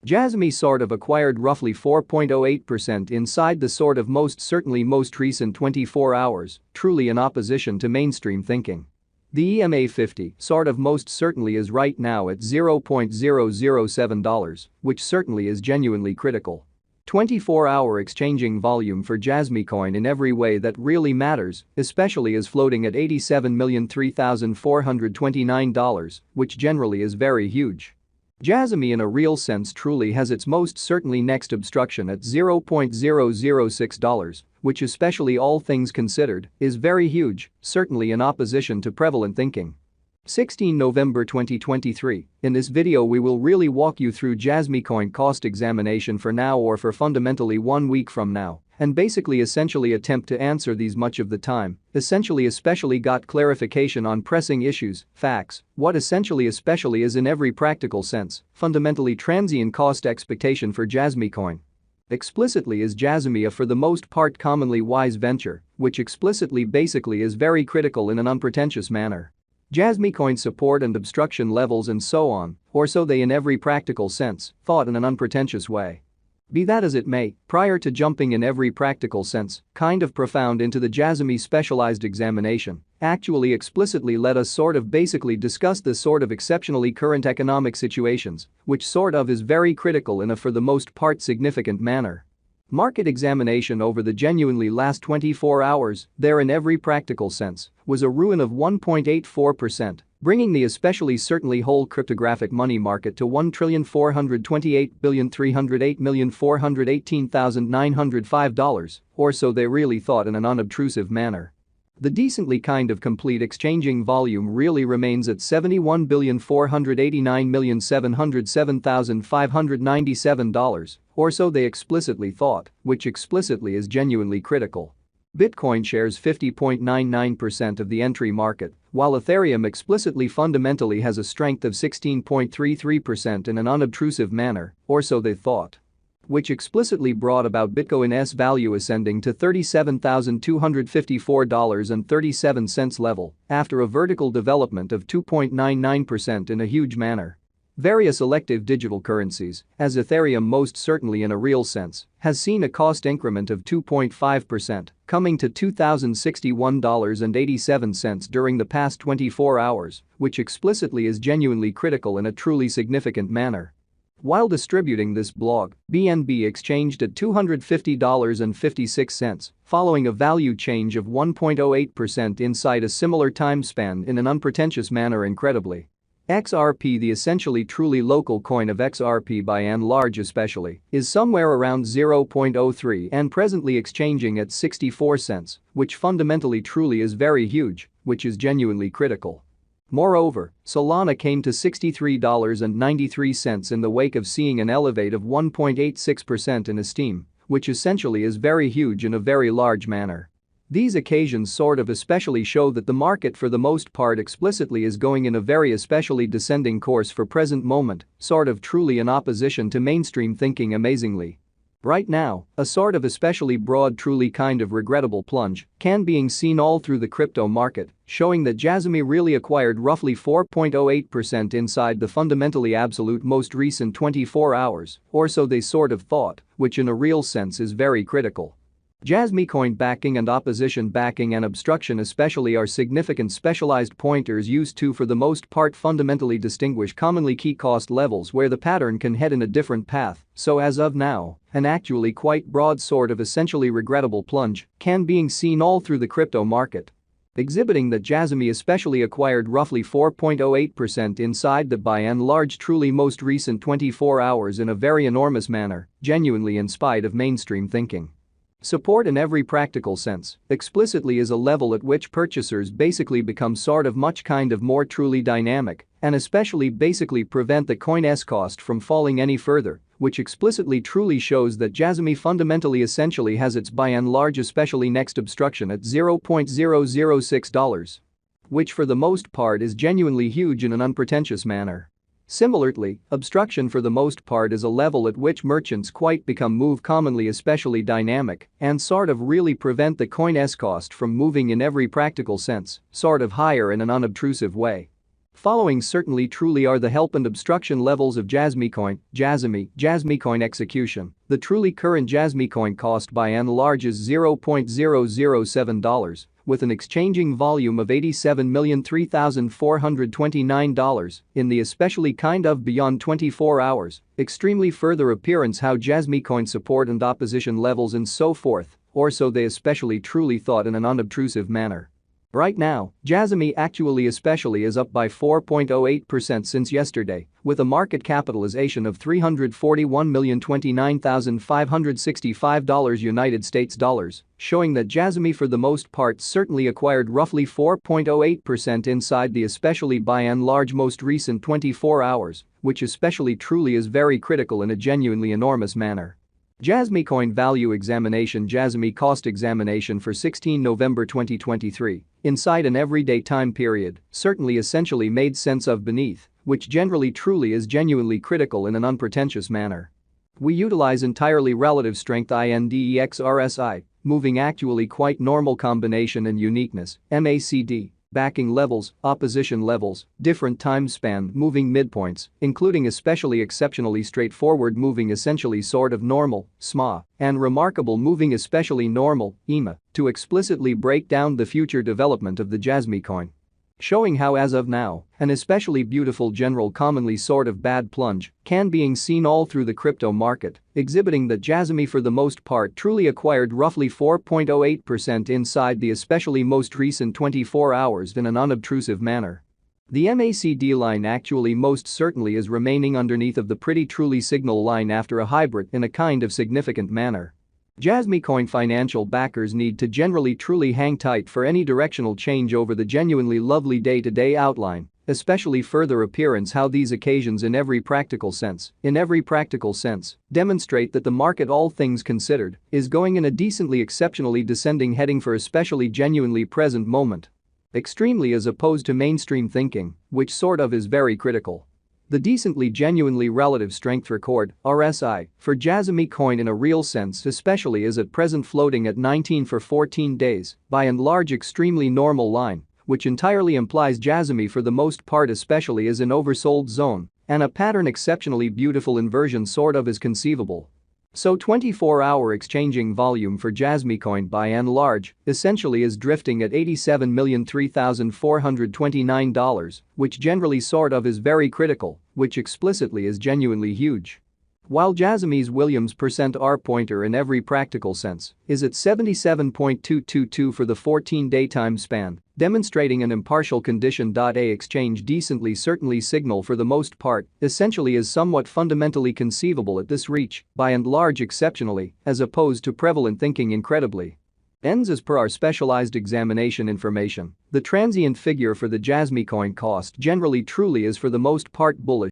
Jasmy sort of acquired roughly 4.08% inside the sort of most recent 24 hours, truly in opposition to mainstream thinking. The EMA 50 sort of most certainly is right now at $0.007, which certainly is genuinely critical. 24-hour exchanging volume for Jasmy coin in every way that really matters, especially is floating at $87,003,429, which generally is very huge. Jasmy in a real sense truly has its most certainly next obstruction at $0.006, which especially all things considered, is very huge, certainly in opposition to prevalent thinking. 16 November 2023, in this video we will really walk you through Jasmy coin cost examination for now or for fundamentally 1 week from now, and basically essentially attempt to answer these much of the time, especially got clarification on pressing issues, facts, what essentially especially is in every practical sense, fundamentally transient cost expectation for Jasmy coin. Explicitly is Jasmy a for the most part commonly wise venture, which explicitly basically is very critical in an unpretentious manner. Jasmy coin support and obstruction levels and so on, or so they in every practical sense, thought in an unpretentious way. Be that as it may, prior to jumping in every practical sense, kind of profound into the Jasmy specialized examination, actually explicitly let us sort of basically discuss this sort of exceptionally current economic situations, which sort of is very critical in a for the most part significant manner. Market examination over the genuinely last 24 hours, there in every practical sense, was a ruin of 1.84%, bringing the especially certainly whole cryptographic money market to $1,428,308,418,905, or so they really thought in an unobtrusive manner. The decently kind of complete exchanging volume really remains at $71,489,707,597, or so they explicitly thought, which explicitly is genuinely critical. Bitcoin shares 50.99% of the entry market, while Ethereum explicitly fundamentally has a strength of 16.33% in an unobtrusive manner, or so they thought. Which explicitly brought about Bitcoin's value ascending to $37,254.37 level after a vertical development of 2.99% in a huge manner. Various elective digital currencies, as Ethereum most certainly in a real sense, has seen a cost increment of 2.5%, coming to $2,061.87 during the past 24 hours, which explicitly is genuinely critical in a truly significant manner. While distributing this blog, BNB exchanged at $250.56, following a value change of 1.08% inside a similar time span in an unpretentious manner incredibly. XRP, the essentially truly local coin of XRP by and large especially, is somewhere around 0.03 and presently exchanging at 64 cents, which fundamentally truly is very huge, which is genuinely critical. Moreover, Solana came to $63.93 in the wake of seeing an elevate of 1.86% in esteem, which essentially is very huge in a very large manner. These occasions sort of especially show that the market for the most part explicitly is going in a very especially descending course for present moment, sort of truly in opposition to mainstream thinking amazingly. Right now, a sort of especially broad truly kind of regrettable plunge can being seen all through the crypto market, showing that Jasmy really acquired roughly 4.08% inside the fundamentally absolute most recent 24 hours, or so they sort of thought, which in a real sense is very critical. Jasmy coin backing and opposition backing and obstruction especially are significant specialized pointers used to for the most part fundamentally distinguish commonly key cost levels where the pattern can head in a different path, so as of now, an actually quite broad sort of essentially regrettable plunge can being seen all through the crypto market, exhibiting that Jasmy especially acquired roughly 4.08% inside the by and large truly most recent 24 hours in a very enormous manner, genuinely in spite of mainstream thinking. Support in every practical sense, explicitly is a level at which purchasers basically become sort of much kind of more truly dynamic and especially basically prevent the coin's cost from falling any further, which explicitly truly shows that Jasmy fundamentally essentially has its by and large especially next obstruction at $0.006, which for the most part is genuinely huge in an unpretentious manner. Similarly, obstruction for the most part is a level at which merchants quite become move commonly especially dynamic and sort of really prevent the coin's cost from moving in every practical sense, sort of higher in an unobtrusive way. Following certainly truly are the help and obstruction levels of Jasmy coin execution. The truly current Jasmy coin cost by and large is $0.007, with an exchanging volume of $87,003,429 in the especially kind of beyond 24 hours, extremely further appearance how Jasmy coin support and opposition levels and so forth, or so they especially truly thought in an unobtrusive manner. Right now, Jasmy actually especially is up by 4.08% since yesterday, with a market capitalization of $341,029,565 United States dollars, showing that Jasmy for the most part certainly acquired roughly 4.08% inside the especially by and large most recent 24 hours, which especially truly is very critical in a genuinely enormous manner. Jasmy coin value examination. Jasmy cost examination for 16 November 2023, inside an everyday time period, certainly essentially made sense of beneath, which generally truly is genuinely critical in an unpretentious manner. We utilize entirely relative strength index RSI, moving actually quite normal combination and uniqueness, MACD. Backing levels, opposition levels, different time span moving midpoints, including especially exceptionally straightforward moving essentially sort of normal, SMA, and remarkable moving especially normal, EMA, to explicitly break down the future development of the Jasmy coin. Showing how as of now, an especially beautiful general commonly sort of bad plunge can being seen all through the crypto market, exhibiting that Jasmy for the most part truly acquired roughly 4.08% inside the especially most recent 24 hours in an unobtrusive manner. The MACD line actually most certainly is remaining underneath of the pretty truly signal line after a hybrid in a kind of significant manner. Jasmy coin financial backers need to generally truly hang tight for any directional change over the genuinely lovely day-to-day outline, especially further appearance how these occasions in every practical sense, demonstrate that the market all things considered is going in a decently exceptionally descending heading for especially genuinely present moment. Extremely as opposed to mainstream thinking, which sort of is very critical. The decently genuinely relative strength record, RSI, for Jasmy coin in a real sense especially is at present floating at 19 for 14 days, by and large extremely normal line, which entirely implies Jasmy for the most part especially is an oversold zone, and a pattern exceptionally beautiful inversion sort of is conceivable. So 24-hour exchanging volume for Jasmy coin by and large essentially is drifting at $87,003,429, which generally sort of is very critical, which explicitly is genuinely huge. While Jasmy's Williams % R pointer in every practical sense is at 77.222 for the 14-day time span, demonstrating an impartial condition. A exchange decently certainly signal for the most part essentially is somewhat fundamentally conceivable at this reach, by and large exceptionally, as opposed to prevalent thinking incredibly. Ends as per our specialized examination information, the transient figure for the Jasmy coin cost generally truly is for the most part bullish.